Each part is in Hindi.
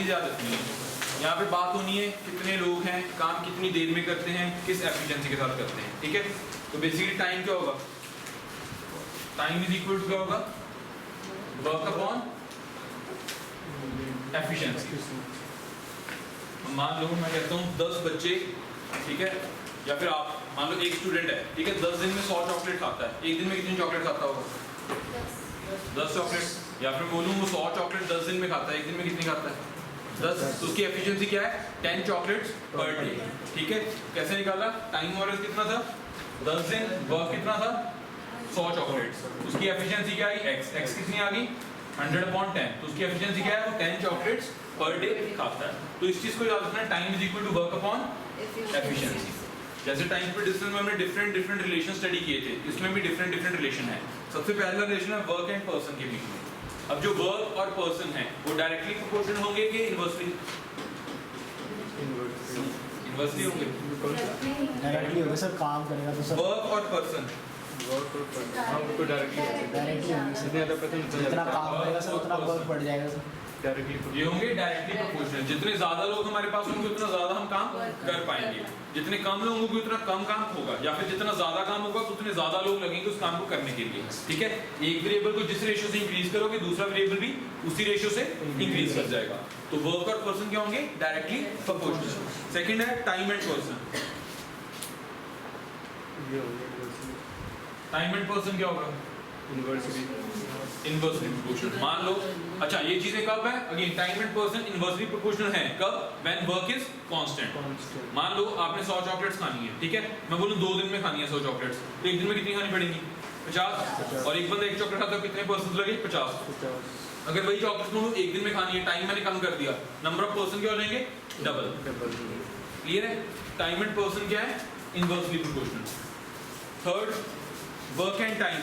चीज़ याद रखनी है, यहाँ पे बात होनी है कितने लोग हैं, काम कितनी देर में करते हैं, किस एफिशिएंसी के साथ करते हैं, ठीक है। तो बेसिकली टाइम क्या होगा, टाइम इज इक्वल टू क्या होगा, वर्क अपॉन एफिशिएंसी। मान लो मैं कहता हूँ 10 बच्चे, ठीक है, या फिर आप मान लो एक स्टूडेंट है, ठीक है, 10 दिन में 100 चॉकलेट खाता है, एक दिन में कितनी चॉकलेट खाता होगा, 10 चॉकलेट। या फिर बोलूँ वो 100 चॉकलेट 10 दिन में खाता है, एक दिन में कितनी खाता है, 10। तो उसकी एफिशिएंसी क्या है, 10 चॉकलेट्स पर डे, ठीक है। कैसे निकाला, टाइम और कितना था 10 दिन, वर्क कितना था 100 चॉकलेट्स, उसकी एफिशिएंसी क्या आई x, x कितनी आ गई 100/10, तो उसकी एफिशिएंसी क्या है, वो 10 चॉकलेट्स पर डे खाता है। तो इस चीज को याद रखना है, time is equal to work upon efficiency. जैसे टाइम पे डिस्टेंस में हमने डिफरेंट रिलेशन स्टडी किए थे, इसमें भी डिफरेंट रिलेशन है। सबसे पहला रिलेशन है वर्क एंड पर्सन के बीच में। अब जो वर्क और पर्सन है वो डायरेक्टली प्रोपोर्शनल होंगे कि इनवर्सली, इनवर्सली होंगे, डायरेक्टली होगा सर, काम करेगा तो सब वर्क और पर्सन, वर्क और पर्सन, हाँ वो तो डायरेक्टली डायरेक्टली होंगे सर, जितने ज़्यादा पर्सन जितना काम करेगा सर उतना वर्क बढ़ जाएगा सर, डायरेक्टली ये होंगे डायरेक्टली प्रोपोर्शनल। जितने ज्यादा लोग हमारे पास होंगे उतना ज्यादा हम काम कर पाएंगे, जितने कम लोग होंगे उतना कम काम होगा, या फिर जितना ज्यादा काम होगा तो उतने ज्यादा लोग लगेंगे उस काम को करने के लिए, ठीक है। एक वेरिएबल को जिस रेशियो से इंक्रीज करोगे दूसरा वेरिएबल भी उसी रेशियो से इंक्रीज कर जाएगा। तो वर्क और पर्सन क्या होंगे, डायरेक्टली प्रोपोर्शनल। सेकंड है टाइम एंड पर्सन। ये हो गया टाइम एंड पर्सन क्या होगा, इनवर्सली इनवर्सली प्रोपोर्शनल। मान लो अच्छा ये चीजें कब है, again time and person inversely proportional है कब, व्हेन वर्क इज कांस्टेंट। मान लो आपने 100 चॉकलेट्स खानी है, ठीक है, मैं बोलूं 2 दिन में खानी है 100 चॉकलेट्स, तो एक दिन में कितनी खानी पड़ेगी 50, और एक बंदा एक चॉकलेट खाता है कितने पर्सन लगे 50। अगर वही चॉकलेट बोलूं एक दिन में खानी है, टाइम मैंने कम कर दिया, नंबर ऑफ पर्सन क्या हो जाएंगे डबल। क्लियर है, टाइम एंड पर्सन क्या है, inversely proportional. Third work and time,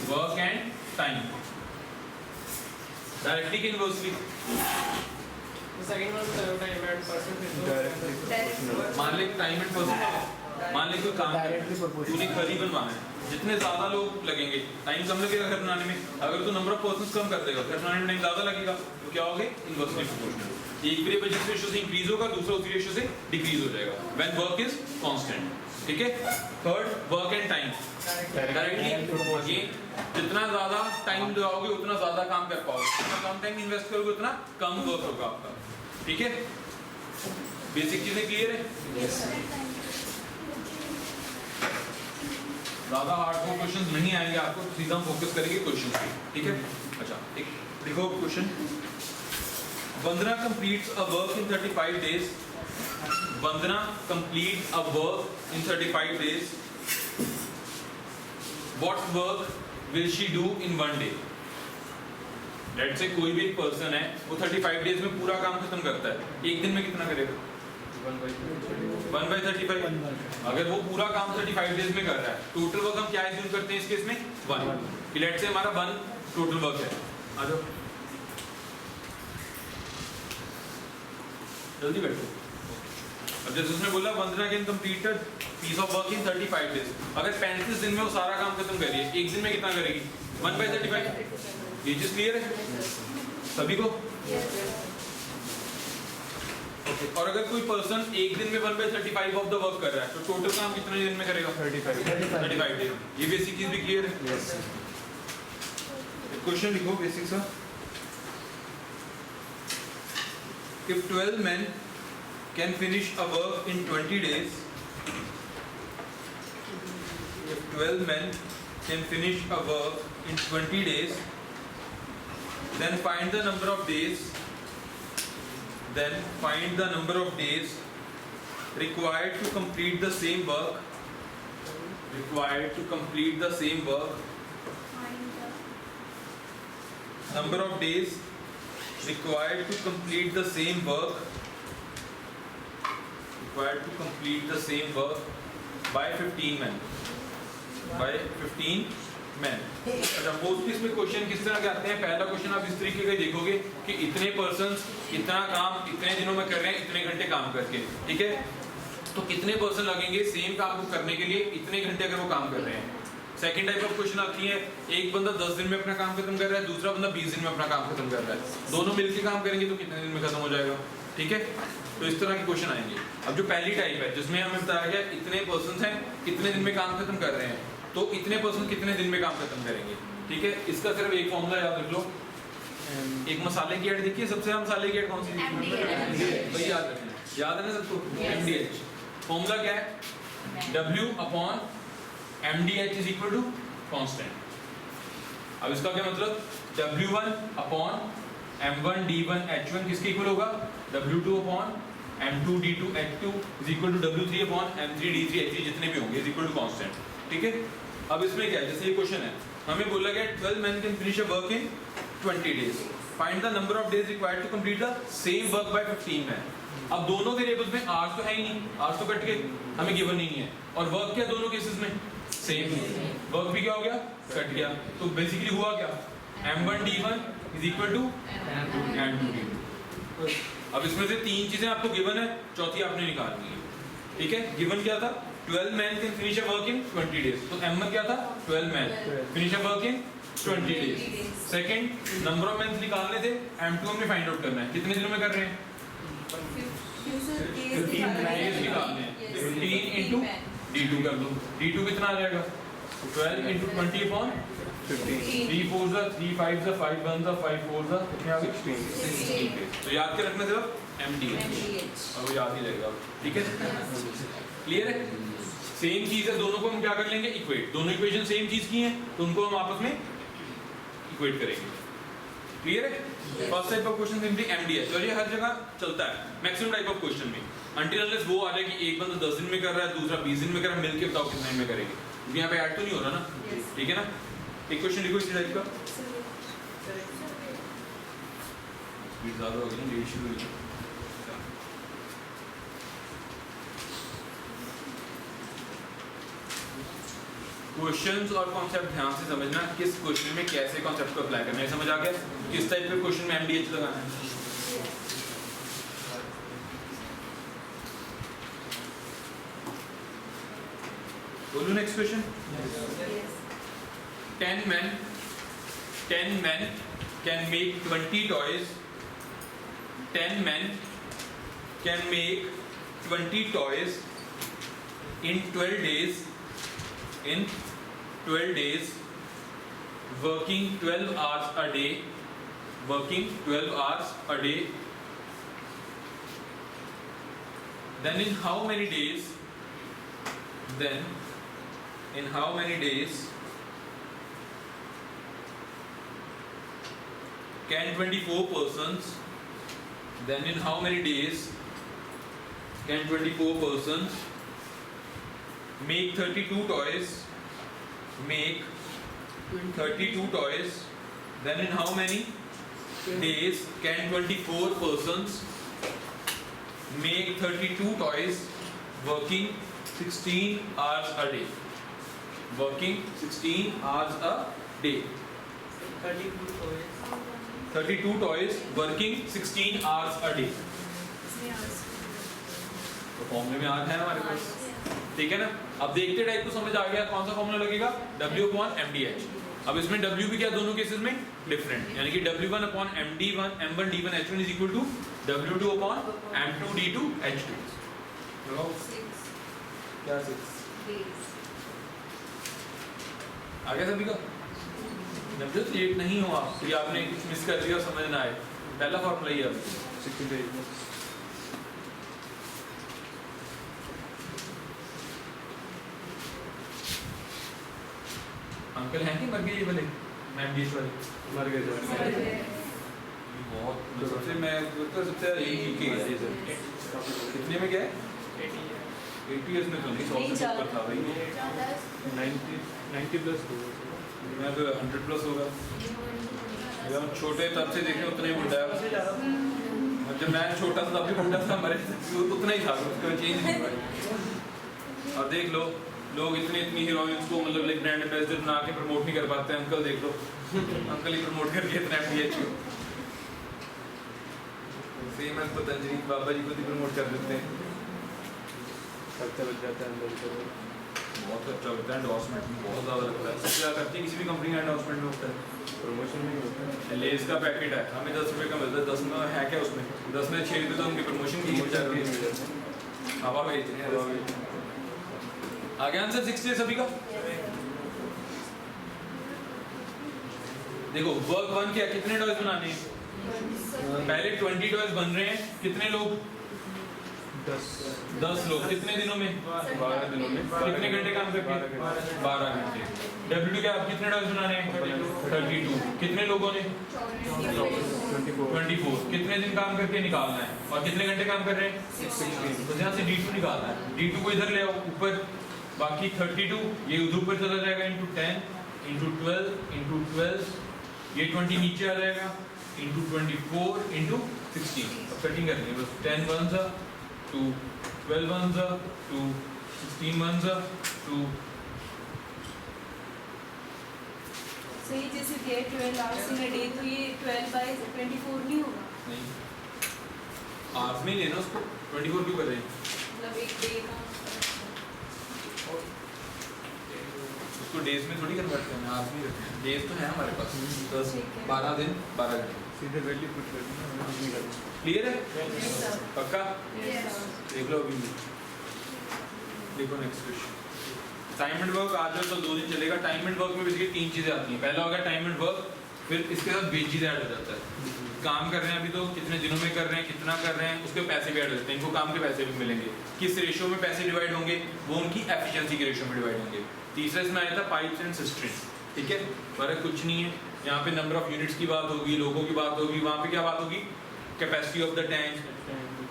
work and time directly कि inversely, second one time and person, मान ले टाइम एंड पर्सन, मान ले कोई काम डायरेक्टली तूने घर ही बनवाना है, जितने ज्यादा लोग लगेंगे टाइम कम लगेगा घर बनाने में, अगर तू नंबर ऑफ पर्सन्स कम कर देगा घर बनाने में टाइम ज्यादा लगेगा, तो क्या होगे इनवर्सली प्रोपोर्शनल। एक वेरिएबल जिस रेशियो से इंक्रीज होगा दूसरा उसी रेशियो से डिक्रीज हो जाएगा व्हेन वर्क इज कांस्टेंट, ठीक है। Third work and time directly, again जितना ज्यादा टाइम लगाओगे उतना ज्यादा काम कर पाओगे, जितना कम टाइम इन्वेस्ट करोगे उतना कम वर्क होगा आपका, ठीक है। बेसिक चीजें क्लियर है, ज्यादा हार्डकोर क्वेश्चंस नहीं आएंगे आपको, तो सीधा हम फोकस करेंगे क्वेश्चंस पे, ठीक है। अच्छा एक देखो question, Vandana completes a work in 35 days, Vandana complete a work in 35 days, what work will she do in 1 day. Let's say कोई भी एक पर्सन है वो 35 डेज में पूरा काम खत्म करता है, एक दिन में कितना करेगा 1/35। अगर वो पूरा काम 35 डेज में कर रहा है, टोटल वर्क हम क्या एज्यूम करते हैं इस केस में 1, लेट्स से हमारा 1 टोटल वर्क है। आ जाओ जल्दी बैठो। अब जैसे उसने बोला Vandana can completed piece of work in 35 days, अगर 35 दिन में वो सारा काम खत्म कर रही है, एक दिन में कितना करेगी 1/35। ये चीज क्लियर है सभी को? और अगर कोई पर्सन एक दिन में 1/35 ऑफ द वर्क कर रहा है, तो टोटल काम कितने दिन में करेगा 35 डेज। ये बेसिक चीज भी क्लियर है। क्वेश्चन लिखो बेसिक सा, if 12 men can finish a work in 20 days, if 12 men can finish a work in 20 days, then find the number of days, then find the number of days required to complete the same work, required to complete the same work, number of days required to complete the same work, required to complete the same work by 15 men, by 15 men। अच्छा मोस्ट इसमें क्वेश्चन किस तरह के आते हैं, पहला क्वेश्चन आप इस तरीके का देखोगे कि इतने पर्सन्स इतना काम इतने दिनों में कर रहे हैं, इतने घंटे काम करके, ठीक है। तो कितने पर्सन लगेंगे सेम काम को करने के लिए इतने घंटे अगर वो काम कर रहे हैं, सेकंड टाइप ऑफ क्वेश्चन आती है, एक बंदा 10 दिन में अपना काम खत्म कर रहा है, दूसरा बंदा 20 दिन में अपना काम खत्म कर रहा है, दोनों मिलकर काम करेंगे तो कितने दिन में खत्म हो जाएगा, ठीक है। तो इस तरह के क्वेश्चन आएंगे। अब जो पहली टाइप है जिसमें हमें बताया गया इतने पर्सन हैं कितने दिन में काम खत्म कर रहे हैं, तो इतने पर्सन कितने दिन में काम खत्म करेंगे, ठीक है। इसका सिर्फ एक फॉर्मूला याद रख लो, एक मसाले की ऐड देखिए, सबसे ज्यादा मसाले की ऐड कौन सी भाई याद रखना, याद है ना सबको, MDH। फॉर्मूला क्या है, W upon MDH is equal to constant. अब इसका क्या मतलब, W1 upon M1 D1 H1 किसके इक्वल होगा, W2 upon M2 D2 H2 is equal to W3 upon M3 D3 H3 जितने भी होंगे इज इक्वल टू कांस्टेंट, ठीक है। अब इसमें क्या है, जैसे ये क्वेश्चन है, हमें बोला गया 12 men can finish a work in 20 days. Find the number of days required to complete the same work by 15 men. अब दोनों वेरिएबल्स में आवर्स तो है ही नहीं, आवर्स तो कट गए, हमें गिवन ही नहीं है, और वर्क क्या दोनों केसेस में सेम, वर्क भी क्या हो गया, कट गया। तो बेसिकली हुआ क्या, M1 D1 is equal to M2 D2। अब इसमें से तीन चीजें आपको गिवन है, चौथी आपने निकालनी है, ठीक है। गिवन क्या था, 12 men can finish a work in 20 days, तो M1 क्या था, 12 men finish a work in 20 days। Second number of mens निकालने थे, M2 हमने फाइंड आउट करना है, कितने दिनों में कर रहे हैं, 15 days निकालने हैं, 15 into D2 कर दो, D2 कितना आ जाएगा, 12 into 20 upon 15, 3 4 जा 3 5 जा 5 1 जा 5 4 जा कितने आ गए, 16। तो याद के रखना सिर्फ MDH, अब याद ही रहेगा, ठीक है, क्लियर है। सेम चीज है, दोनों को हम क्या कर लेंगे, इक्वेट, दोनों इक्वेशन सेम चीज की हैं तो उनको हम आपस में इक्वेट करेंगे, क्लियर है। First type of question simply MDH, और ये हर जगह चलता है मैक्सिमम टाइप ऑफ क्वेश्चन में, अनटिल अनलेस वो आ जाए कि एक बंदा 10 दिन में कर रहा है, दूसरा 20 दिन में कर रहा है, मिलके बताओ कितने दिन में करेंगे, क्योंकि यहाँ पे ऐड तो नहीं हो रहा ना, ठीक है ना। एक क्वेश्चन लिखो इसी टाइप का, ज्यादा हो गया, डेट शुरू हुई। क्वेश्चंस और कॉन्सेप्ट ध्यान से समझना, किस क्वेश्चन में कैसे कॉन्सेप्ट को अप्लाई करना है, समझ आ गया, किस टाइप के क्वेश्चन में MDH लगाना है। बोलो next question, 10 men can make 20 toys, 10 men can make 20 toys in 12 days, working 12 hours a day, then in how many days can 24 persons make 32 toys, then in how many days can 24 persons make 32 toys working 16 hours a day, 32 toys working 16 hours a day। तो फॉर्मूले में आर है हमारे पास, ठीक है ना। अब देखते टाइप को समझ आ गया, कौन सा फॉर्मूला लगेगा, W अपॉन MDH। अब इसमें W भी क्या दोनों केसेस में डिफरेंट, यानी कि W1 upon M1 D1 H1 is equal to W2 upon M2 D2 H2। क्या 6 आ गया सभी का, जब तक लेट नहीं हो आप, तो आपने कुछ मिस कर दिया और समझ ना आए, पहला फॉर्मूला ही है 60 days। अंकल हैं कि मर गए ये वाले MDH वाले, मर गए बहुत सबसे मैं तो सबसे यही के गया ये सर, कितने में गया 80 इयर्स में तो नहीं, 100 से ऊपर था भाई, 90 प्लस मैं तो 100 प्लस होगा, जब हम छोटे तब से देखे उतना ही बुढ़ा है, जब मैं छोटा था तब भी बुढ़ा था, हमारे उतना ही था, उसका चेंज नहीं हुआ। और देख लो लोग इतनी हीरोइंस को मतलब लाइक ब्रांड एम्बेसडर बना के प्रमोट नहीं कर पाते हैं, अंकल देख लो अंकल ही प्रमोट करके इतना MDH को, सेम एज पतंजलि बाबा जी को भी प्रमोट कर देते हैं, खर्चा बच जाता है अंदर। बहुत खर्चा होता है एंडोर्समेंट में, बहुत ज़्यादा लगता है। सबसे ज़्यादा खर्चे किसी भी कंपनी का एंडोर्समेंट में होता है। प्रमोशन नहीं होता है। लेस का पैकेट है, हमें 10 रुपये का मिलता है, 10 में है क्या उसमें, 10 में 6 रुपये तो उनकी प्रमोशन की बचा रही है। हवा भेजते हैं। आगे आंसर 60 है सभी का। देखो वर्क 1 क्या, कितने टॉयज बनाने हैं? पहले 20 टॉयज बन रहे हैं, कितने लोग? 10 लोग, कितने दिनों में? 12 दिनों में। कितने घंटे काम करके? 12 घंटे। W क्या, आप कितने टॉयज बनाने हैं? 32। कितने लोगों ने? 24। कितने दिन काम करके निकालना है और कितने घंटे काम कर रहे हैं? 16। तो यहाँ से D2 निकालना है। D2 को इधर ले आओ ऊपर, बाकी 32 ये उधर ऊपर चला जाएगा, इंटू 10 इंटू 12 इंटू 12, ये 20 नीचे आ जाएगा, इंटू 24 इंटू 16। अब कटिंग करनी है बस। 10 1 सा 2, 12 1 सा 2, 16 1 सा 2। So ये जैसे दिया 12 hours in a day, तो ये 12 by 24 नहीं होगा? नहीं, आवर्स में ही लेना उसको, 24 क्यों कर रहे हैं? मतलब एक डे का उसको डेज में थोड़ी कन्वर्ट करना है, आवर्स में ही रखना है। डेज तो है हमारे पास 10 ठीक है। 12 दिन 12 घंटे। सीधे वैल्यू पुट कर देना, कुछ नहीं करना। क्लियर है? Yes, sir. पक्का? Yes. देख लो अभी। देखो next question. Time and work आज तो 2 दिन चलेगा। टाइम एंड वर्क में बेसिकली 3 चीजें आती हैं। पहला होगा टाइम एंड वर्क, फिर इसके साथ वेजेस ऐड हो जाता है। काम कर रहे हैं अभी तो, कितने दिनों में कर रहे हैं, कितना कर रहे हैं, उसके पैसे भी ऐड हो जाते हैं। इनको काम के पैसे भी मिलेंगे। किस रेशियो में पैसे डिवाइड होंगे? वो उनकी एफिशिएंसी के रेशियो में डिवाइड होंगे। तीसरा इसमें आया था पाइप्स एंड सिस्टर्स। ठीक है, फर्क कुछ नहीं है। यहाँ पे नंबर ऑफ यूनिट्स की बात होगी, लोगों की बात होगी। वहाँ पे क्या बात होगी? Capacity of the tank,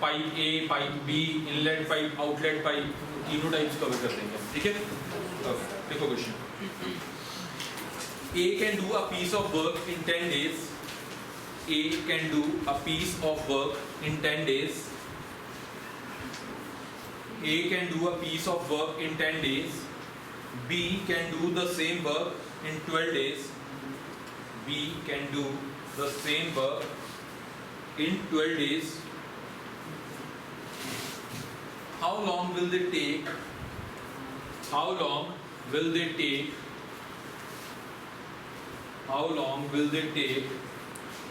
pipe A, pipe B, inlet pipe, outlet pipe, तीनों टाइप्स कवर कर देंगे। ठीक है, देखो question. A can do a piece of work in 10 days. A can do a piece of work in 10 days. A can do a piece of work in 10 days. B can do the same work in 12 days. B can do the same work in 12 days. How long will they take? How long will they take? How long will they take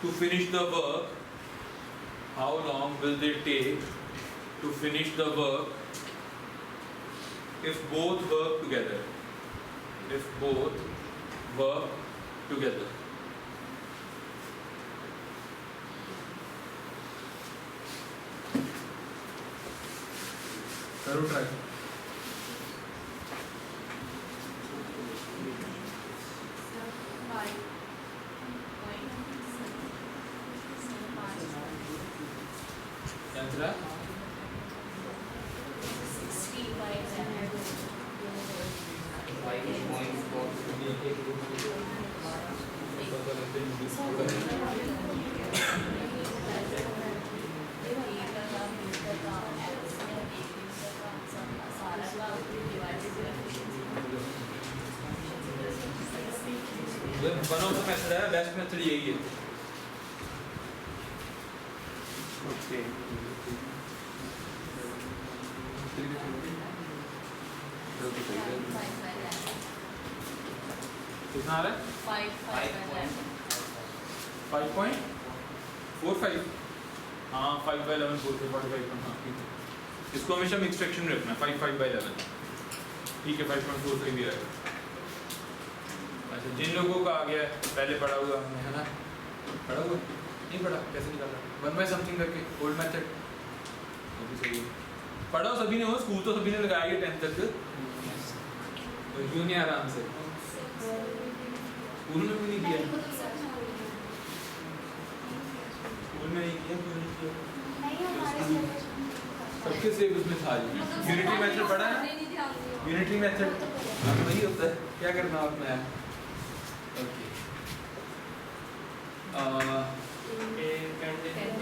to finish the work? How long will they take to finish the work if both work together? If both work together. करो ट्राई। आंसर है 1 ऑफ द मेथड है, बेस्ट मेथड यही है। ओके। कितना आ रहा है? 5.45। हाँ 5/11 45। हाँ ठीक है, इसको हमेशा मिक्स फ्रैक्शन में रखना। 5/11 ठीक है, 5.43 भी रहेगा। अच्छा, जिन लोगों का आ गया पहले पढ़ा हुआ हमने, है ना? पढ़ा हुआ नहीं पढ़ा? कैसे निकालना? 1 बाय समथिंग करके ओल्ड मेथड। अभी सही है, पढ़ा सभी ने हो, स्कूल तो सभी ने लगाया है 10th तक। तो क्यों नहीं आराम से स्कूल में भी नहीं किया? स्कूल में नहीं किया, क्यों नहीं किया? सबके सिलेबस में था। यूनिटी मेथड पढ़ा है? यूनिटी मेथड वही होता है, क्या करना आपने है? ओके,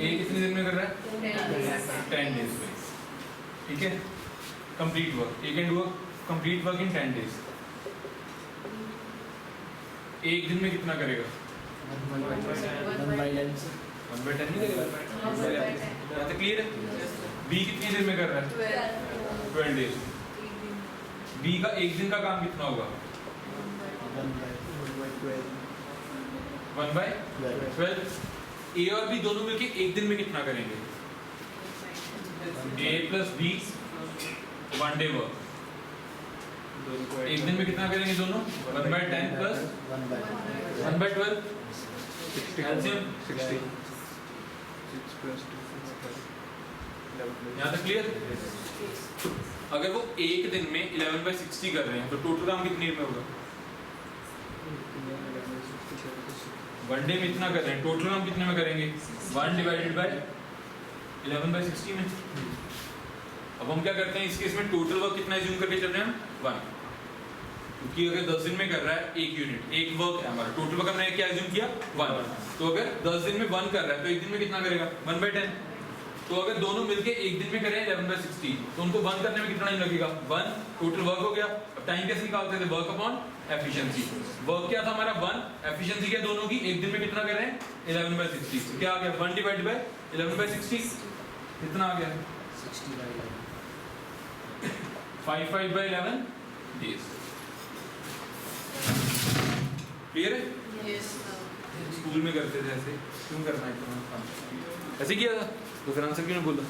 ए कितने दिन में कर रहा है? 10 डेज में। ठीक है, complete work. A can do a complete work in 10 days. एक दिन में कितना करेगा? 1/10 से 1/10 नहीं करेगा। क्लियर है? बी कितनी देर में कर रहा है? 12 डेज। बी का एक दिन का काम कितना होगा 1/12। ए और बी दोनों मिलके एक दिन में कितना करेंगे ए प्लस बी 1 डे वर्क। एक दिन में कितना करेंगे दोनों 1/10 प्लस 1/12 एलसीएम 16 6 plus 2 यहाँ तक क्लियर। अगर वो एक दिन में 11/60 कर रहे हैं तो टोटल काम कितनी देर में होगा 1 डे में इतना कर रहे हैं, टोटल काम कितने में करेंगे 1 डिवाइडेड बाय 11/60 में। अब हम क्या करते हैं इस केस में टोटल वर्क कितना एज्यूम करके चल रहे हैं 1, क्योंकि अगर 10 दिन में कर रहा है एक यूनिट एक वर्क है हमारा, टोटल वर्क हमने क्या एज्यूम किया 1। तो अगर 10 दिन में 1 कर रहा है तो एक दिन में कितना करेगा 1/10। तो अगर दोनों मिलके एक दिन में करें 11/60 तो उनको 1 करने में कितना टाइम लगेगा 1, टोटल वर्क हो गया। अब टाइम कैसे निकालते थे वर्क अपॉन एफिशिएंसी। वर्क क्या था हमारा 1, एफिशिएंसी क्या दोनों की, एक दिन में कितना कर रहे हैं 11/60। तो क्या आ गया 1 डिवाइडेड बाय 11/60 कितना आ गया 5/11 डेज। क्लियर है। स्कूल में करते थे ऐसे, क्यों करना है इतना, ऐसे किया था तो फिर आंसर क्यों नहीं बोला।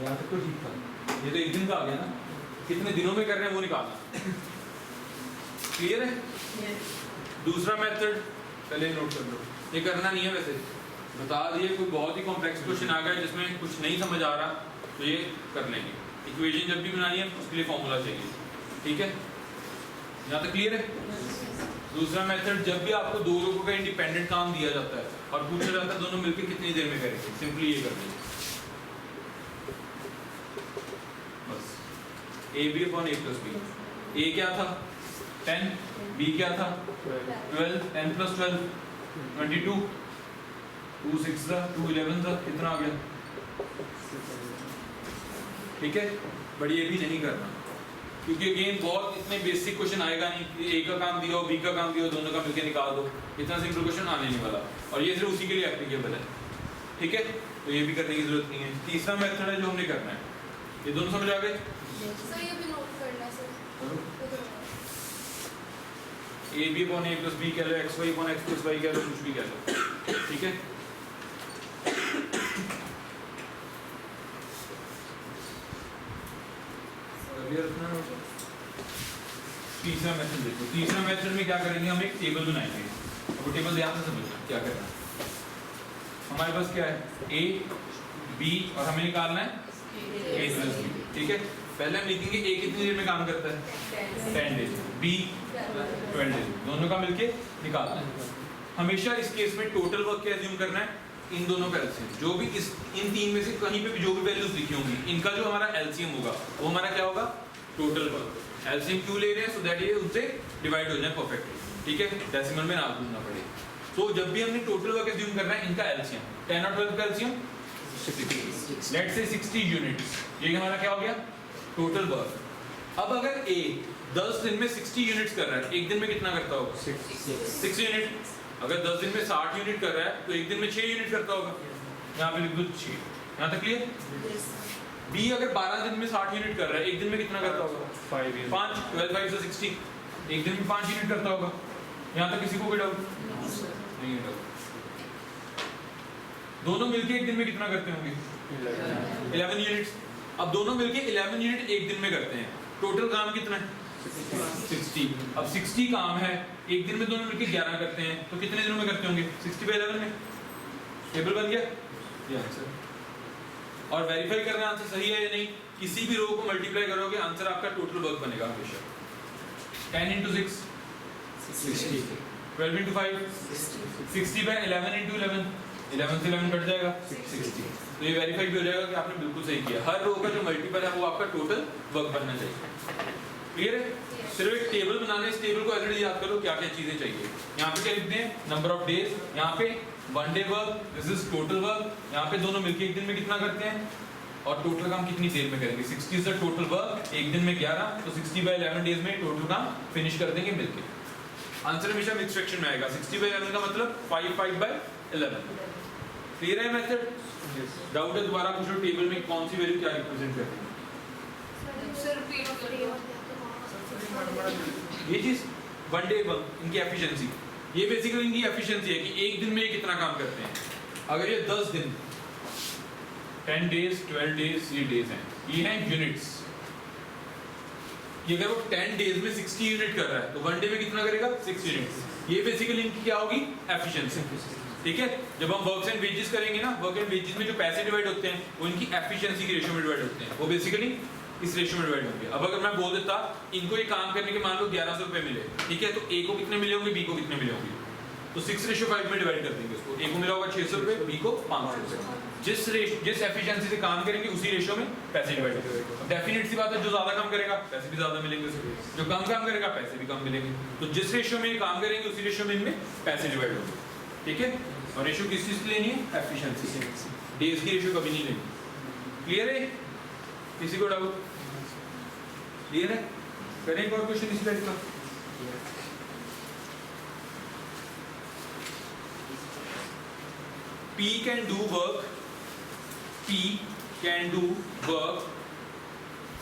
यहाँ तक तो ठीक था, ये तो एक दिन का आ गया ना, कितने दिनों में कर रहे हैं वो निकालना। क्लियर है। दूसरा मेथड पहले नोट कर लो, ये करना नहीं है वैसे, बता दिए कोई बहुत ही कॉम्प्लेक्स क्वेश्चन आ गया जिसमें कुछ नहीं समझ आ रहा तो ये कर लेंगे। इक्वेशन जब भी बनानी है उसके लिए फॉर्मूला चाहिए, ठीक है। यहाँ तक क्लियर है। दूसरा मेथड, जब भी आपको दो लोगों का इंडिपेंडेंट काम दिया जाता है और पूछा जाता है दोनों मिलकर कितनी देर में करेंगे, सिंपली ये कर देंगे बस। A B upon A plus B. A क्या था 10, बी क्या था 12, 10 प्लस 12 22, 2 6 2 11 कितना आ गया, ठीक है। बट ये भी नहीं करना क्योंकि अगेन बहुत इतने बेसिक क्वेश्चन आएगा नहीं कि ए का काम दिया हो बी का काम दिया हो दोनों का मिलकर निकाल दो, इतना सिंपल क्वेश्चन आने नहीं वाला और ये सिर्फ उसी के लिए एप्लीकेबल है, ठीक है। तो ये भी करने की जरूरत नहीं है। तीसरा मेथड है जो हमने करना है, ये दोनों समझ आ गए। सर ये भी नोट करना है sir. A B upon A plus B कह लो, X Y upon X plus Y कह लो, कुछ भी कह लो, ठीक है। तीसरा मेथड देखो, तीसरा मेथड में क्या करेंगे हम एक टेबल बनाएंगे। वो टेबल ध्यान से समझना क्या करना है। हमारे पास क्या है ए बी और हमें निकालना है ए प्लस बी, ठीक है। पहले हम लिखेंगे ए कितनी देर में काम करता है 10 डेज, बी 12 डेज, दोनों का मिलके निकालना है। हमेशा इस केस में टोटल वर्क क्या एज्यूम करना है, इन दोनों का एलसीएम, जो भी इन तीन में से कहीं पे भी जो भी वैल्यूज लिखी होंगी इनका जो हमारा एलसीएम होगा वो हमारा क्या होगा टोटल वर्क। एलसीएम क्यों ले रहे हैं, सो दैट ये उनसे डिवाइड हो जाए परफेक्टली, ठीक है, डेसिमल में ना ढूंढना पड़े। तो जब भी हमने टोटल वर्क एज्यूम करना है इनका एलसीएम 10 और 12 का एलसीएम 60, लेट्स से 60 यूनिट्स, ये हमारा क्या हो गया टोटल वर्क। अब अगर ए 10 दिन में 60 यूनिट्स कर रहा है, एक दिन में कितना करता होगा 6 यूनिट। अगर 10 दिन में 60 यूनिट कर रहा है तो एक दिन में 6 यूनिट करता होगा, यहाँ पे लिख दो 6। यहाँ तक क्लियर। बी अगर 12 दिन में 60 यूनिट कर रहा है, एक दिन में कितना करता होगा 5, 12 5 से 60, एक दिन में 5 यूनिट करता होगा। यहाँ तक किसी को कोई डाउट नहीं है। दोनों मिलके एक दिन में कितना करते होंगे 11 यूनिट्स। अब दोनों मिलके 11 यूनिट एक दिन में करते हैं, टोटल काम कितना है 60। अब 60 काम है, एक दिन में दोनों मिलके 11 करते हैं, तो कितने दिनों में करते होंगे 60/11 में। टेबल बन गया ये आंसर। और वेरीफाई करना आंसर सही है या नहीं, किसी भी रो को मल्टीप्लाई करोगे आंसर आपका टोटल वर्क बनेगा हमेशा। 10 × 6 60, 12 × 5 60/11 × 11, 11 से 11 कट जाएगा 60। तो ये वेरीफाई भी हो जाएगा कि आपने बिल्कुल सही किया। हर रो का जो मल्टीपल है वो आपका टोटल वर्क बनना चाहिए। क्लियर है। सिर्फ एक टेबल बनाने, इस टेबल को ऑलरेडी याद करो क्या क्या चीजें चाहिए। यहाँ पे क्या लिखते हैं नंबर ऑफ डेज, यहाँ पे 1 day work, this is total work, यहाँ पे दोनों मिलके एक दिन में कितना करते हैं और टोटल काम कितनी देर में करेंगे। 60 इज द टोटल वर्क, एक दिन में 11, तो 60/11 डेज में टोटल काम फिनिश कर देंगे मिलके। आंसर हमेशा मिक्स फ्रैक्शन में आएगा। 60/11 का मतलब 5/11। क्लियर है मेथड। डाउट है दोबारा पूछो टेबल में कौन सी वैल्यू क्या रिप्रेजेंट करती है। सर रिपीट कर दो। ये चीज वन डे वर्क इनकी एफिशिएंसी, ये बेसिकली इनकी एफिशिएंसी है कि एक दिन में ये कितना काम करते हैं। अगर ये 10 दिन 10 डेज 12 डेज ये डेज हैं, ये हैं यूनिट्स। ये अगर वो 10 डेज में 60 यूनिट कर रहा है तो वन डे में कितना करेगा 6 यूनिट्स। ये बेसिकली इनकी क्या होगी एफिशिएंसी, ठीक है। जब हम वर्क्स एंड वेजेस करेंगे ना, वर्क एंड वेजेस में जो पैसे डिवाइड होते हैं वो इनकी एफिशिएंसी की रेशियो में डिवाइड होते हैं, वो बेसिकली इस रेशियो में डिवाइड होंगे। अब अगर मैं बोल देता इनको ये काम करने के मान लो 1100 रुपए मिले, ठीक है, तो ए को कितने मिले होंगे, बी को कितने मिले होंगे, तो 6:5 में डिवाइड कर देंगे उसको। ए को मिला होगा 600 रुपए, बी को 500 रुपए। जिस एफिशिएंसी से काम करेंगे उसी रेशियो में पैसे डिवाइड होंगे। डेफिनेट सी बात है, जो ज्यादा काम करेगा पैसे भी ज्यादा मिलेंगे उसे, जो कम काम करेगा पैसे भी कम मिलेंगे। तो जिस रेशियो में काम करेंगे उसी रेशियो में इनमें पैसे डिवाइड होंगे, ठीक है। और रेशियो किस चीज की लेनी है, एफिशिएंसी से। डेज की रेशियो कभी नहीं लेनी। क्लियर है, किसी को डाउट? क्लियर है? करें एक और क्वेश्चन इसी टाइप का। P can do work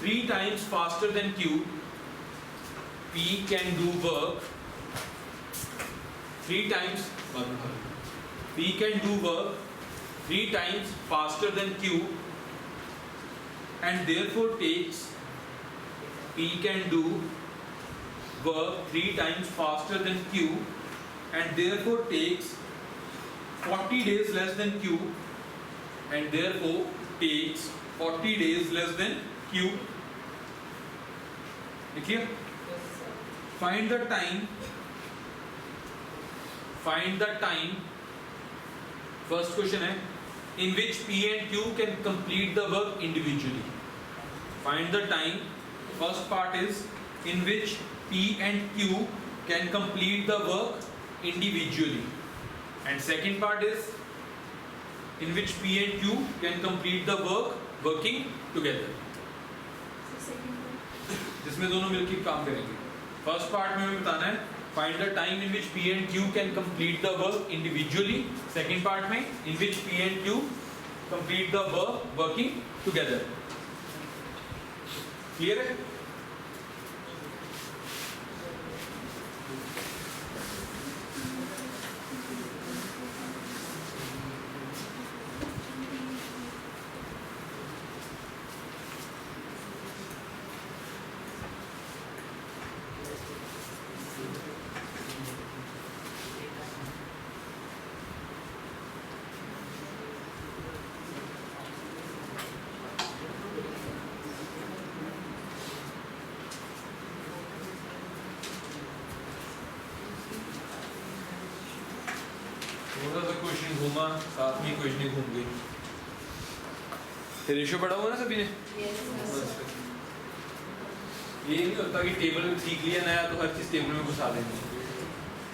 3 times faster than Q. P can do work 3 times faster than Q and therefore takes P can do work 3 times faster than Q and therefore takes 40 days less than Q and therefore takes 40 days less than Q. देखिए, find the time, first question है, in which P and Q can complete the work individually. Find the time, first part is in which P and Q can complete the work individually. And second part is in which P and Q can complete the work working together. जिसमें दोनों मिलकर काम करेंगे। फर्स्ट पार्ट में हमें बताना है find the time in which P and Q can complete the work individually. Second part में in which P and Q complete the work working together. Clear है? थोड़ा सा क्वेश्चन घूमा, साथ में क्वेश्चन घूम गई। रेशियो पढ़ा हुआ ना सभी ने? ये नहीं होता कि टेबल में सीख लिया नया तो हर चीज टेबल में घुसा देंगे,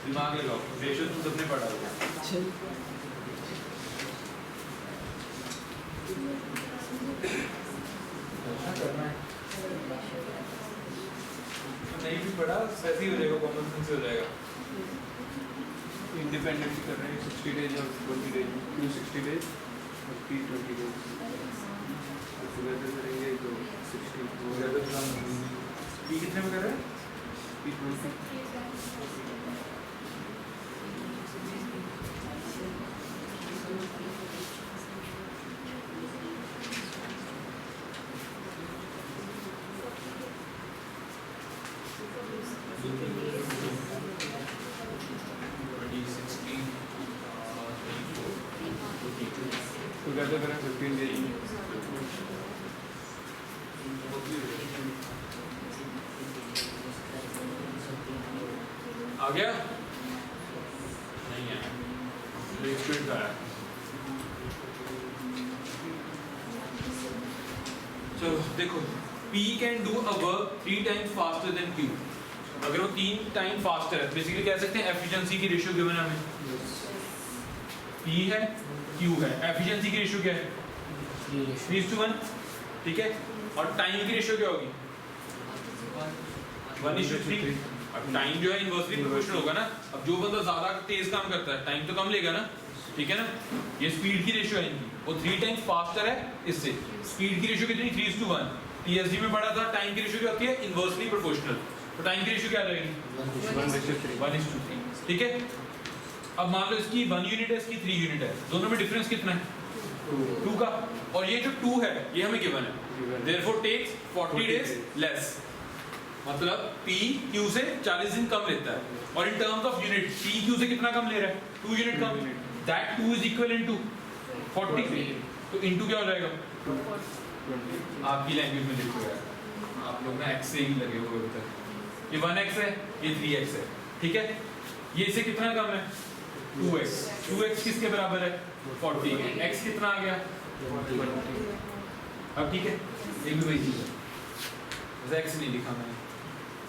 दिमाग लगाओ। रेशियो तुम सबने पढ़ा हुआ। करना है नहीं भी पढ़ा वैसे ही हो जाएगा, कॉमन सेंस से हो जाएगा। इंडिपेंडेंटली कर रहे हैं 60 डेज और 20 डेज, Q 60 डेज और P 20 डेज। टुगेदर करेंगे तो 60 P कितने में कर रहे हैं? P 20। टुगेदर करें 15 डेज। आ गया? नहीं है, स्पीड का है। चलो देखो, P can do a work 3 times faster than Q. अगर वो 3 टाइम फास्टर है, बेसिकली कह सकते हैं एफिशिएंसी की रेशियो गिवन है हमें। P है, Q है, एफिशिएंसी की रेशियो क्या है? 3:1, ठीक है। और टाइम की रेशियो क्या होगी? 1:3। अब टाइम जो है इनवर्सली प्रोपोर्शनल होगा ना। अब जो बंदा ज्यादा तेज काम करता है टाइम तो कम लेगा ना, ठीक है ना। ये स्पीड की रेशियो है इनकी, वो 3 टाइम्स फास्टर है इससे। स्पीड की रेशियो कितनी? 3:1। टीएसडी में पढ़ा था टाइम की रेशियो क्या होती है, इनवर्सली प्रोपोर्शनल। तो टाइम की रेशियो क्या रहेगी, 1:3। ठीक है। अब मान लो इसकी 1 यूनिट है, इसकी 3 यूनिट है, दोनों में डिफरेंस कितना है, 2 का। और ये जो 2 है ये हमें गिवन है, देयरफॉर टेक्स 40 डेज लेस, मतलब P Q से 40 दिन कम लेता है। और in terms of unit P Q से कितना कम ले रहा है, 2 यूनिट कम। That 2 is equivalent to 40। तो इनटू क्या हो जाएगा, आपकी लैंग्वेज में लिखो यार, आप लोग ना x से ही लगे हुए होते हैं। ये 1x है, ये 3x है, ठीक है। ये इससे कितना कम है, 2x। 2x किसके बराबर है, 40 के। x कितना आ गया, 20। अब ठीक है, ये भी वही चीज है, बस x नहीं लिखा मैंने,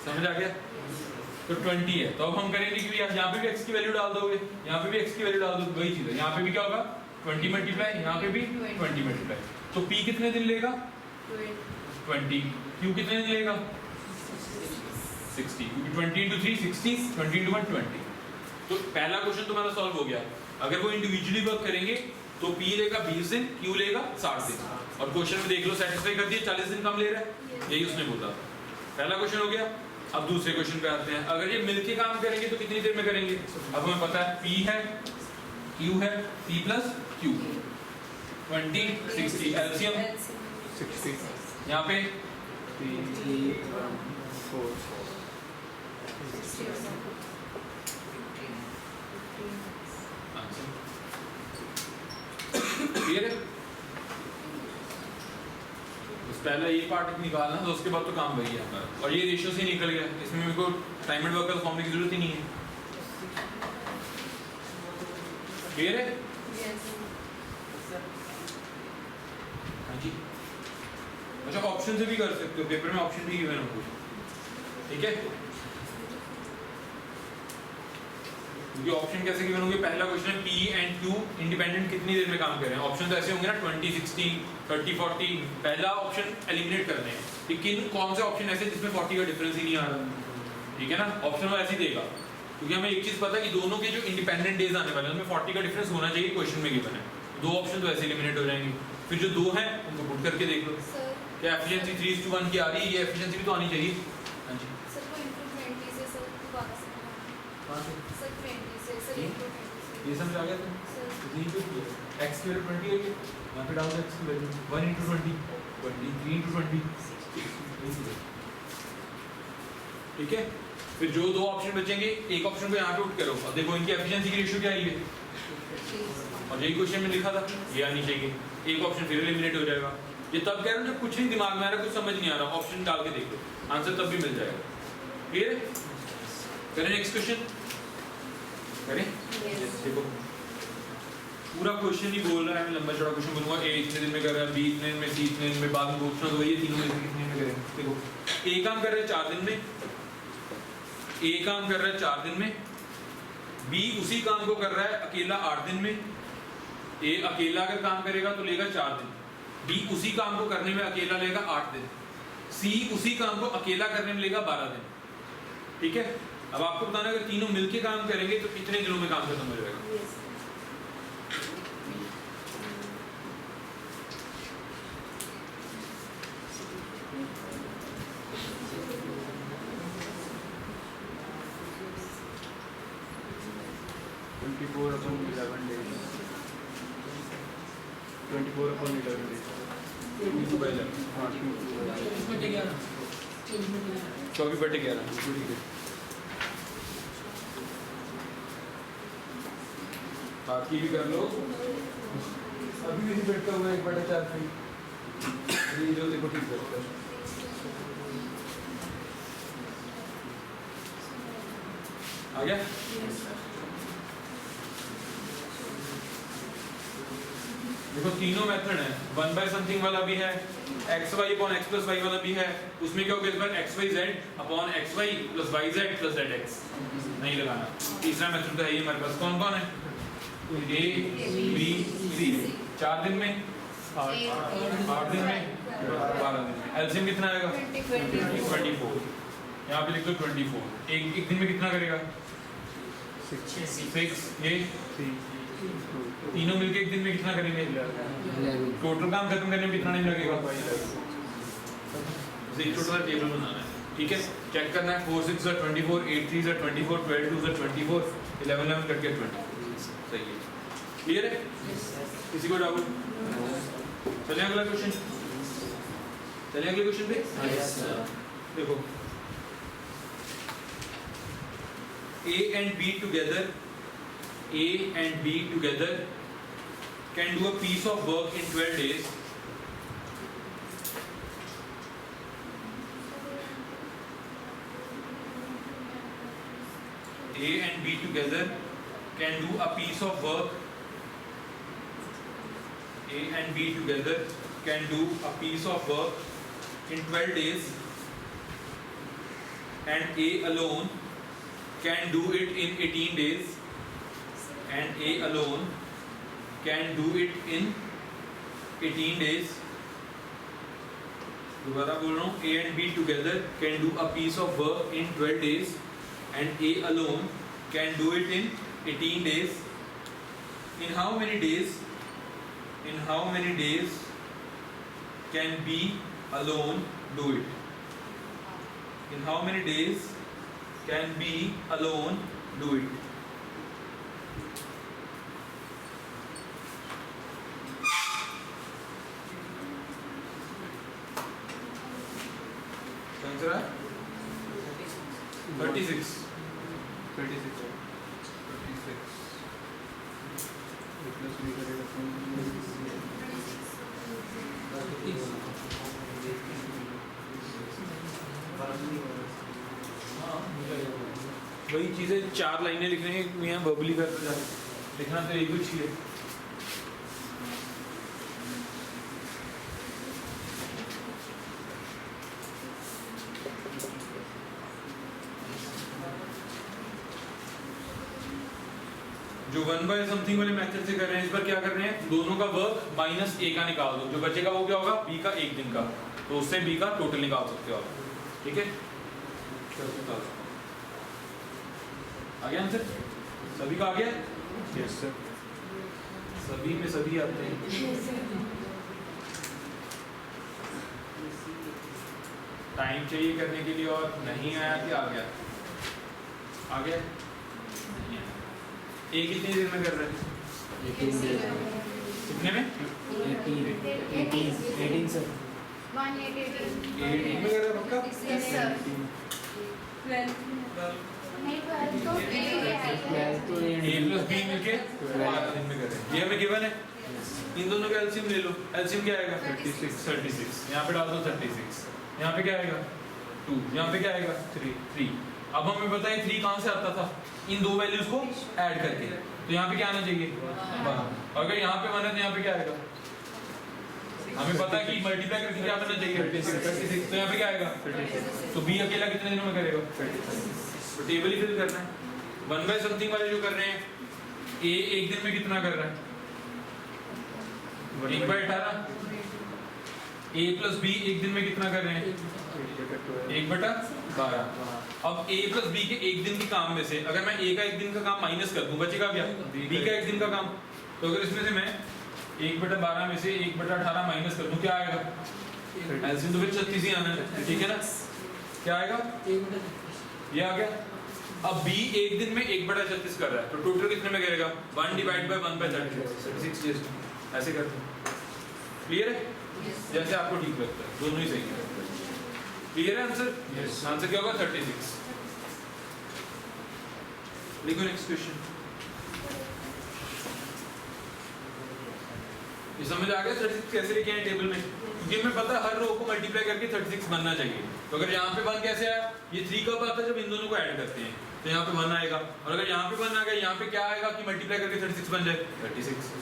समझ आ गया। तो 20 है, तो अब हम करेंगे कि यहाँ पे भी x की वैल्यू डाल दोगे, यहाँ पे भी x की वैल्यू डाल दोगे, वही चीज है। यहाँ पे भी क्या होगा, 20 मल्टीप्लाई, यहाँ पे भी 20 मल्टीप्लाई। तो P कितने दिन लेगा, 20। Q कितने दिन लेगा, 60, क्योंकि 20 into 3 60, 20 into 1 20। तो पहला क्वेश्चन तुम्हारा सॉल्व हो गया। अगर वो इंडिविजुअली वर्क करेंगे तो P लेगा 20 दिन, Q लेगा 60 दिन। और क्वेश्चन में देख लो सेटिस्फाई कर दिया, 40 दिन कम ले रहा है, यही उसने बोला। पहला क्वेश्चन हो गया। अब दूसरे क्वेश्चन पे आते हैं। अगर ये मिलके काम करेंगे तो कितनी देर में करेंगे, अब हमें पता है P है, Q है, P plus Q, 20 60 एलसीएम 60, यहाँ पे 3 4 क्लियर है। पहले ये पार्ट निकालना, तो उसके बाद तो काम वही है हमारा। और ये रेशियो से निकल गया, इसमें मेरे को टाइम एंड वर्क का फॉर्म की जरूरत ही नहीं है। क्लियर है। हाँ जी, अच्छा ऑप्शन से भी कर सकते हो, पेपर में ऑप्शन भी गिवन हो, ठीक है। क्योंकि ऑप्शन कैसे गिवन होंगे, पहला क्वेश्चन है P एंड Q इंडिपेंडेंट कितनी देर में काम कर रहे हैं। ऑप्शन तो ऐसे होंगे ना 20 60 30 40। पहला ऑप्शन एलिमिनेट करने हैं, लेकिन कौन से ऑप्शन ऐसे जिसमें 40 का डिफरेंस ही नहीं आ रहा, ठीक है ना। ऑप्शन वो ऐसे ही देगा, क्योंकि हमें एक चीज पता है कि दोनों के जो इंडिपेंडेंट डेज आने वाले हैं उनमें 40 का डिफरेंस होना चाहिए, क्वेश्चन में गिवन है। 2 ऑप्शन तो ऐसे एलिमिनेट हो जाएंगे। फिर जो 2 हैं उनको पुट करके देख लो, सर क्या एफिशिएंसी 3:1 की आ रही है, ये एफिशिएंसी भी तो आनी चाहिए। हाँ जी, सर को इंटू 20 से सर दोबारा से सर 20 से सर इंटू 20 से ये समझ आ गया तुम, सर नहीं तो x की वैल्यू 20 है, यहाँ पे डाल दो x की वैल्यू 1 into 20 23 into 20, ठीक है। फिर जो 2 ऑप्शन बचेंगे, एक ऑप्शन को यहाँ पे पुट करो। अब देखो इनकी एफिशिएंसी की रेशियो क्या आई है, और यही क्वेश्चन में लिखा था, ये आनी चाहिए। एक ऑप्शन फिर एलिमिनेट हो जाएगा। ये तब कह रहा हूँ जब कुछ नहीं दिमाग में आ रहा, कुछ समझ नहीं आ रहा, ऑप्शन डाल के देख लो, आंसर तब भी मिल जाएगा। क्लियर है। करें नेक्स्ट क्वेश्चन, करें। देखो पूरा क्वेश्चन ही बोल रहा है, मैं लंबा चौड़ा क्वेश्चन बोलूंगा। ए इतने दिन में कर रहा है, बी इतने दिन में, सी इतने दिन में, बाद में पूछना तो वही है, तीनों में से कितने में करें। देखो ए काम कर रहा है 4 दिन में, ए काम कर रहा है 4 दिन में, बी उसी काम को कर रहा है अकेला 8 दिन में। ए अकेला अगर काम करेगा तो लेगा 4 दिन, बी उसी काम को करने में अकेला लेगा 8 दिन, सी उसी काम को अकेला करने में लेगा 12 दिन, ठीक है। अब आपको बताना अगर तीनों मिलके काम करेंगे तो कितने दिनों में काम खत्म हो जाएगा। upon 11 days. 24 upon 11 days. 2/11 हाँ 2/11 24/11 बाकी भी कर लो। अभी भी बैठता हुआ 1/4 फीट ये जो देखो ठीक करता है। आ गया। देखो तीनों मेथड है, 1/something वाला भी है, xy upon x plus y वाला भी है। उसमें क्या होगा इस बार xyz upon xy plus yz plus zx नहीं लगाना। तीसरा मेथड तो है ये हमारे पास। कौन कौन है? a b c 4 दिन में 8 दिन में 12 दिन में। एलसीएम कितना आएगा? 24। यहाँ पे लिख दो 24। एक दिन में कितना करेगा? 6 ये तीनों मिलके एक दिन में कितना करेंगे? टोटल काम खत्म करने में कितना टाइम लगेगा? एक छोटा सा टेबल बनाना है, ठीक है। चेक करना है 4 6 24, 8 3 24, 12 2 24, 11 11 करके 20। सही है, क्लियर है? किसी को डाउट? चलिए अगला क्वेश्चन, चलिए अगले क्वेश्चन पे। देखो A and B together can do a piece of work in 12 days. A and B together can do a piece of work. A and B together can do a piece of work in 12 days, and A alone can do it in 18 days, and A alone can do it in 18 days. दोबारा बोल रहा हूँ, A and B together can do a piece of work in 12 days, and A alone can do it in 18 days. In how many days? In how many days can B alone do it? In how many days can B alone do it? Answer है 36. 36 है। 36. प्लस बी करेगा वही चीजें 4 लाइनें लिखने हैं, यहाँ बबली कर लिखना तो एक ही है। जो 1 बाय समथिंग वाले मेथड से कर रहे हैं, इस पर क्या कर रहे हैं, दोनों का वर्क माइनस A का निकाल दो, जो बचेगा वो क्या होगा, B का एक दिन का, तो उससे B का टोटल निकाल सकते हो आप, ठीक है। आ गया आंसर? सभी का आ गया? Yes sir. सभी में सभी आते हैं। टाइम चाहिए करने के लिए और नहीं आया कि आ गया? आ गया? नहीं आया। एक कितनी देर में कर रहे हैं? 18 डेज कितने में? 18 सर। 18 में कर रहे हैं पक्का? Yes, sir. 12 नहीं 12 तो ए है। 12 तो A प्लस B मिलके 12 दिन में कर रहे हैं। ये हमें गिवन है, इन दोनों का एलसीएम ले लो। एलसीएम क्या आएगा? 36। यहाँ पे डाल दो 36। यहाँ पे क्या आएगा? 2। यहाँ पे क्या आएगा? 3। अब हमें पता है 3 कहाँ से आता था, इन दो वैल्यूज को ऐड करके, तो यहाँ पे क्या आना चाहिए? 1। अगर यहाँ पे 1 है तो यहाँ पे क्या आएगा? हमें पता है कि मल्टीप्लाई करके क्या बनना चाहिए? 36। तो यहाँ पे क्या आएगा? 36। तो B अकेला कितने दिनों में करेगा? 36। तो टेबल ही फिल करना है। 1 बाय समथिंग वाले जो कर रहे हैं, A एक दिन में कितना कर रहा है? 1/18। A प्लस B एक दिन में कितना कर रहे हैं? 1/12। अब A प्लस B के एक दिन के काम में से अगर मैं A का एक दिन का काम माइनस कर दूं, बचेगा क्या? B का एक दिन का काम। तो अगर इसमें से मैं 1/12 में से 1/18 माइनस कर दूं, क्या आएगा? एलसीएम तो फिर 36 ही आना है, ठीक है ना? क्या आएगा? ये आ गया। अब B एक दिन में 1/36 कर रहा है, तो टोटल कितने में करेगा? 1/1/36 डेज। ऐसे करते हैं। क्लियर है? जैसे आपको ठीक लगता है, दोनों ही सही है। क्लियर है आंसर? आंसर क्या होगा? 36। लिखो नेक्स्ट क्वेश्चन। ये समझ आ गया 36 कैसे लिखे हैं टेबल में? क्योंकि हमें पता है हर रो को मल्टीप्लाई करके 36 बनना चाहिए। तो अगर यहाँ पे 1 कैसे आया? ये 3 कब आता है? जब इन दोनों को ऐड करते हैं, तो यहाँ पे 1 आएगा। और अगर यहाँ पे 1 आ गया, यहाँ पे क्या आएगा कि मल्टीप्लाई करके 36 बन जाए? 36।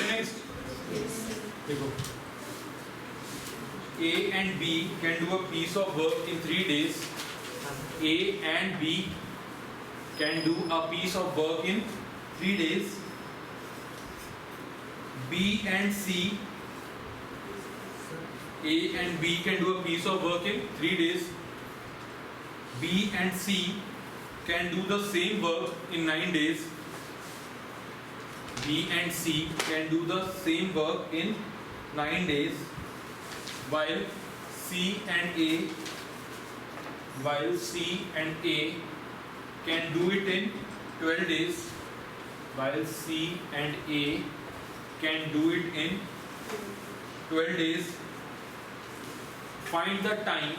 नेक्स्ट देखो A and B can do a piece of work in 3 days. A and B can do a piece of work in 3 days. B and C, A and B can do a piece of work in 3 days. B and C can do the same work in 9 days. B and C can do the same work in 9 days, while C and A can do it in 12 days. While C and A can do it in 12 days. Find the time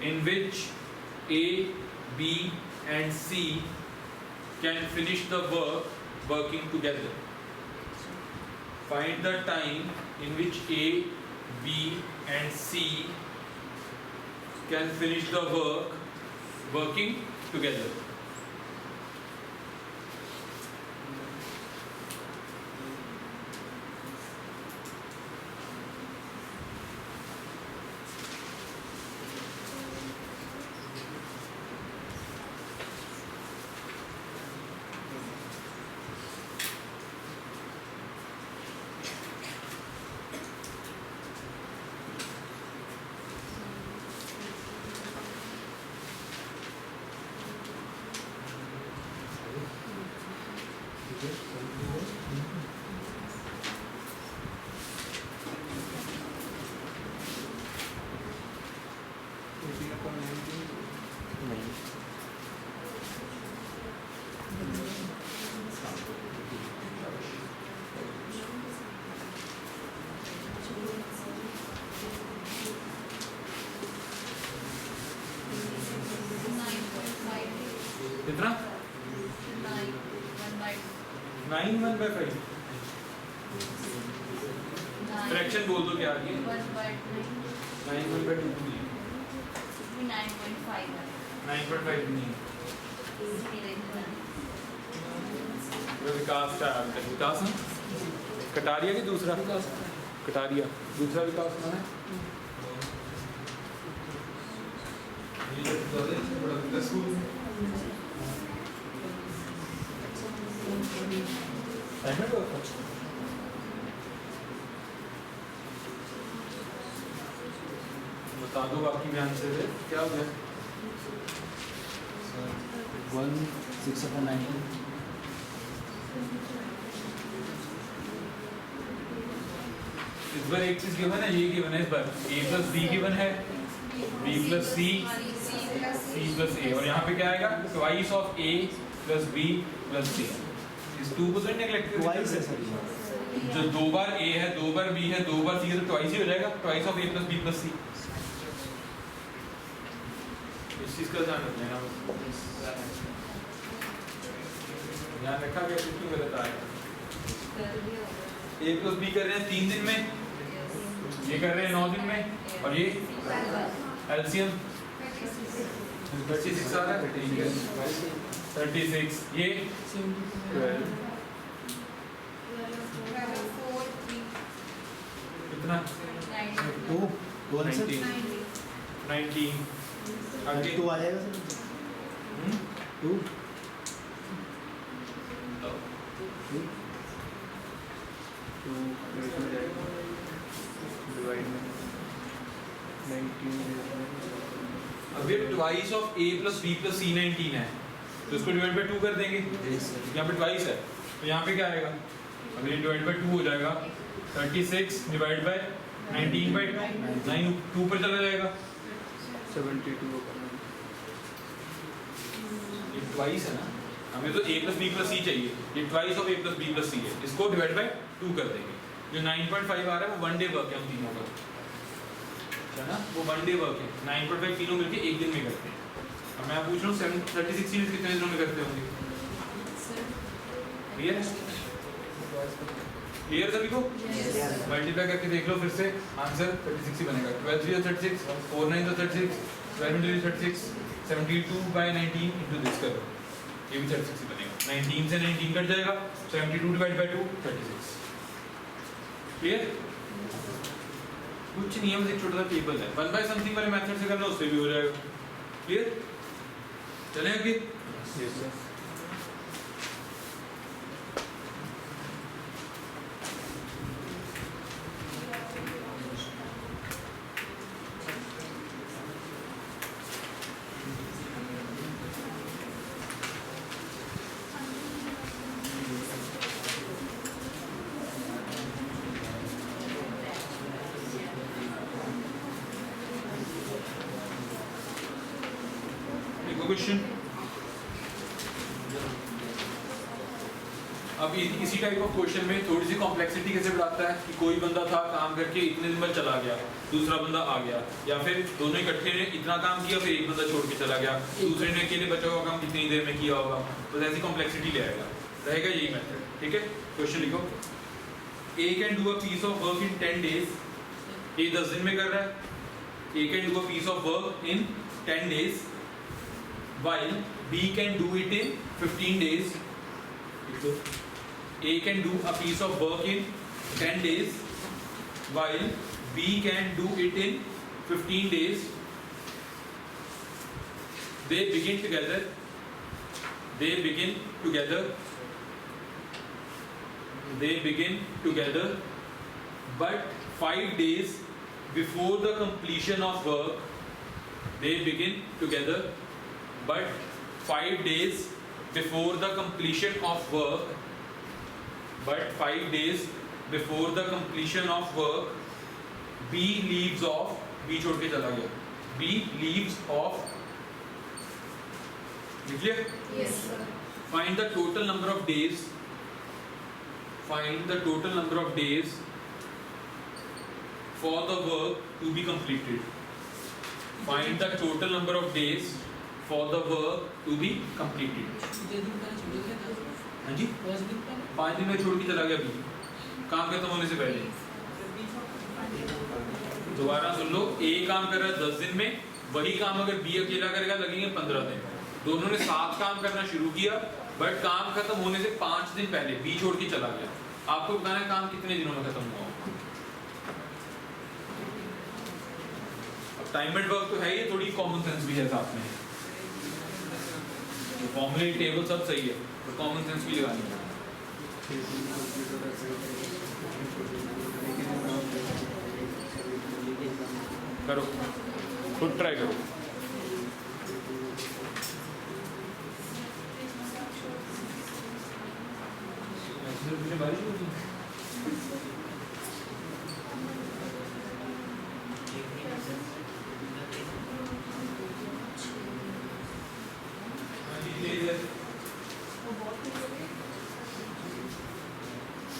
in which A, B and C can finish the work working together. Find the time in which A, B and C can finish the work working together. कितना 9 1/5 फ्रैक्शन बोल दो क्या आ गई 9 1/2 9.5 नहीं विकास का विकास है कटारिया की दूसरा कटारिया दूसरा विकास कौन है बता दो बाकी ध्यान से क्या हो गया 1/6/19 इस बार एक चीज गिवन है ये गिवन है इस बार a प्लस b गिवन है b plus c c plus a और यहाँ पे क्या आएगा twice of a plus b plus c इस 2 को तो नेगलेक्ट कर ट्वाइस है सर जो 2 बार a है 2 बार b है 2 बार c है तो ट्वाइस ही हो जाएगा twice of a plus b plus c इस चीज का ध्यान रखना ध्यान रखा गया क्यों गलत आया a प्लस b कर रहे हैं 3 दिन में ये कर रहे हैं 9 दिन में और ये एलसीएम 36 आ रहा है ठीक है 36 ये 12 कितना 2 19 19 आगे 2 आ जाएगा सर 2 अब ये twice of a plus b plus c 19 है तो इसको डिवाइड बाय 2 कर देंगे यहाँ पे ट्वाइस है तो यहाँ पे क्या आएगा अगर ये डिवाइड बाय 2 हो जाएगा 36 डिवाइड बाय 19 बाय 2 2 पर चला जाएगा 72 ये ट्वाइस है ना हमें तो a plus b plus c चाहिए ये twice of a plus b plus c है इसको डिवाइड बाय 2 कर देंगे जो 9.5 आ रहा है वो 1 डे वर्क है हम तीनों का है ना वो 1 डे वर्क है 9.5 तीनों मिलके एक दिन में करते हैं अब मैं पूछ रहा हूँ 36 यूनिट कितने दिनों में करते होंगे क्लियर क्लियर सभी को मल्टीप्लाई करके देख लो फिर से आंसर 36 ही बनेगा 12 3 36 4 9 36 12 3 36 72/19 इनटू दिस करो ये भी 36 ही बनेगा 19 से 19 कट जाएगा, 72 डिवाइड बाय 2 36। क्लियर? कुछ नहीं है, बस एक छोटा सा टेबल है। 1 बाय समथिंग वाले मेथड से करना, उससे भी हो जाएगा। क्लियर? चलें आगे? Yes sir. देखो क्वेश्चन, अब इसी टाइप ऑफ क्वेश्चन में थोड़ी सी कॉम्प्लेक्सिटी कैसे बढ़ाता है कि कोई बंदा था काम करके इतने दिन बाद चला गया, दूसरा बंदा आ गया, या फिर दोनों इकट्ठे ने इतना काम किया फिर एक बंदा छोड़ के चला गया, दूसरे ने अकेले बचा हुआ काम कितनी देर में किया होगा, तो ऐसी कॉम्प्लेक्सिटी ले आएगा, रहेगा यही मेथड। ठीक है, क्वेश्चन लिखो। A can do a piece of work in 10 days, A 10 दिन में कर रहा है। A can do a piece of work in 10 days while B can do it in 15 days. A can do a piece of work in 10 days while B can do it in 15 days. They begin together. They begin together. They begin together. But 5 days before the completion of work, they begin together. But 5 days before the completion of work, but 5 days before the completion of work, B leaves off, B छोड़ के चला गया, B leaves off, clear? Yes, sir. Find the total number of days, find the total number of days for the work to be completed. Find the total number of days for the work to be completed. हाँ जी, 5 दिन में छोड़ के चला गया बी, काम खत्म होने से पहले। दोबारा सुन लो, ए काम कर रहा है 10 दिन में, वही काम अगर बी अकेला करेगा लगेंगे 15 दिन। दोनों ने साथ काम करना शुरू किया, बट काम खत्म होने से 5 दिन पहले बी छोड़ के चला गया। आपको बताना है काम कितने दिनों में खत्म हुआ। अब टाइमड वर्क तो है, ये थोड़ी कॉमन सेंस भी है साथ में, फॉर्मूले टेबल सब सही है, तो कॉमन सेंस भी लगानी है। करो, खुद ट्राई करो। बारिश होती है।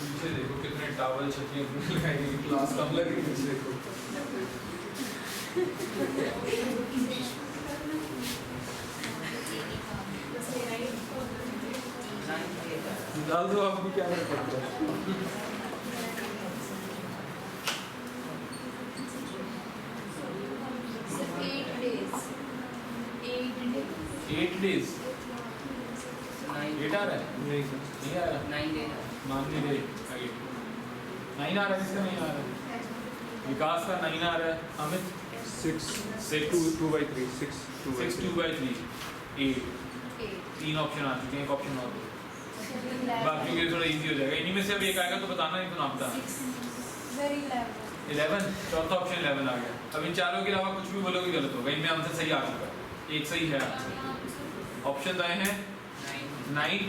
पीछे देखो कितने टावल छत्रियां लगाई, क्लास कम लग रही है। देखो डाल दो, आप भी क्या कर सकते हो। Sir, 8 days. 8 days 8 आ रहा है? नहीं सर, नहीं आ रहा, 9 days. मान नहीं रहे आगे 9 आ रहा है, इसका नहीं आ रहा है। विकास का 9 आ रहा है, Amit 6 6 2 by 3 6 2 by 6 2 by 3 8 3 option आ चुके हैं, एक ऑप्शन और दो, बाकी के थोड़ा इजी हो जाएगा। इन्हीं में से अब एक आएगा तो बताना, नहीं तो ना बताना। 11 चौथा ऑप्शन 11 आ गया। अब इन चारों के अलावा कुछ भी बोलोगे गलत होगा, इनमें आंसर सही आ चुका है, एक सही है आंसर। ऑप्शन आए हैं 9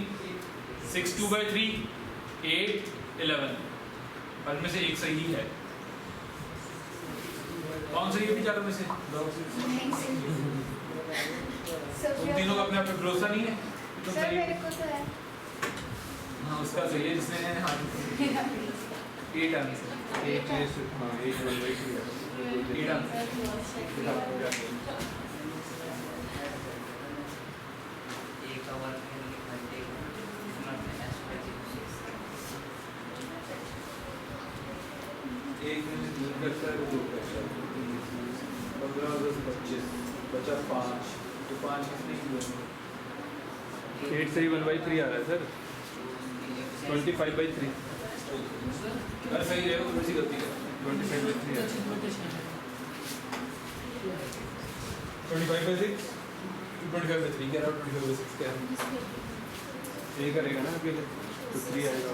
6 2 by 3 8 11, और इनमें से एक सही है। कौन सही है चारों में से? तुम तीनों का अपने आप पे भरोसा नहीं है? तुम सर सही, मेरे को तो है। हाँ उसका सही है जिसने हाँ 8 आंसर, 8 हाँ 8 1 by 3 8 आंसर। एक में 3 करता है, 2 करता है, 15 10 25 बचा 5, तो 5 कितने की होंगे? 8 से ही 1/3 आ रहा है सर 25/3 अरे सही है वो थोड़ी सी गलती कर 25/3 आ रहा है 25/6 25/3 कह रहा हूँ 25/6 कह रहा हूँ ये करेगा ना अकेले तो 3 आएगा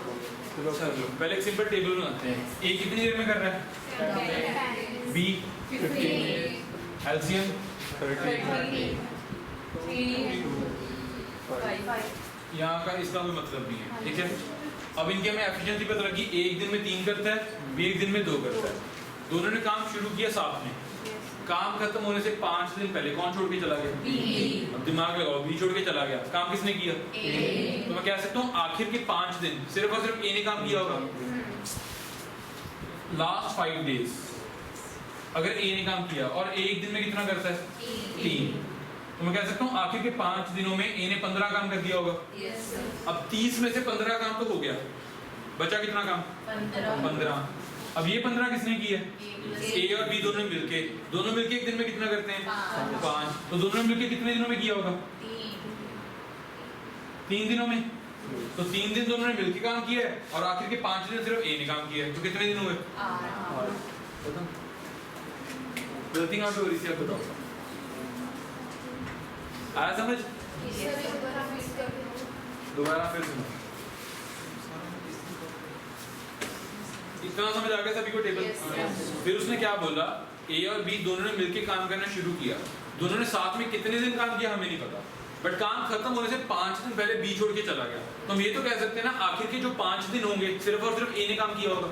चलो चलो पहले एक सिंपल टेबल बनाते हैं ए कितनी देर में कर रहा है बी 15 एलसीएम 30 यहाँ का इसका कोई मतलब नहीं है ठीक है अब इनके हमें एफिशिएंसी पता लगी एक दिन में 3 करता है बी एक दिन में 2 करता है दोनों ने काम शुरू किया साथ में काम खत्म होने से 5 दिन पहले कौन छोड़ के चला गया अब दिमाग लगाओ बी छोड़ के चला गया काम किसने किया तो मैं कह सकता हूँ आखिर के 5 दिन सिर्फ और सिर्फ ए ने काम किया होगा लास्ट 5 डेज अगर ए ने काम किया और ए एक दिन में कितना करता है 3 तो मैं कह सकता हूँ आखिर के 5 दिनों में ए ने 15 काम कर दिया होगा अब 30 में से 15 काम तो हो गया बचा कितना काम 15 अब ये 15 किसने किया ए और बी दोनों मिलके एक दिन में कितना करते हैं 5 तो दोनों ने मिलके कितने दिनों में किया होगा 3 दिनों में तो 3 दिन दोनों ने मिलके काम किया है और आखिर के 5 दिन सिर्फ ए ने काम किया है तो कितने दिन हुए गलती कहाँ पे हो रही थी आप बताओ आया समझ दोबारा फिर सुनो इतना समझ आ गया सभी को टेबल फिर उसने क्या बोला ए और बी दोनों ने मिलके काम करना शुरू किया दोनों ने साथ में कितने दिन काम किया हमें नहीं पता बट काम खत्म होने से 5 दिन पहले बी छोड़ के चला गया तो हम ये तो कह सकते हैं ना आखिर के जो 5 दिन होंगे सिर्फ और सिर्फ ए ने काम किया होगा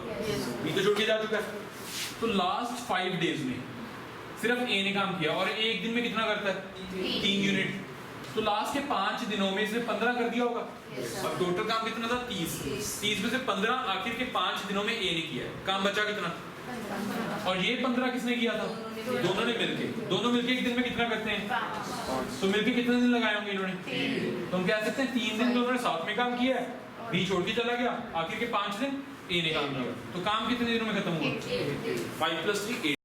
बी तो छोड़ के जा चुका है तो लास्ट 5 डेज में सिर्फ ए ने काम किया और ए एक दिन में कितना करता है 3 यूनिट तो लास्ट के 5 दिनों में इसने 15 कर दिया होगा अब टोटल काम कितना था 30 में से 15 आखिर के 5 दिनों में ए ने किया है काम बचा कितना और ये 15 किसने किया था दोनों मिलके एक दिन में कितना करते हैं तो मिलके कितने दिन लगाए होंगे इन्होंने तो हम कह सकते हैं 3 दिन दोनों ने साथ में काम किया है बी छोड़ के चला गया आखिर के 5 दिन ए ने काम किया तो काम कितने दिनों में खत्म हुआ 5 + 3 8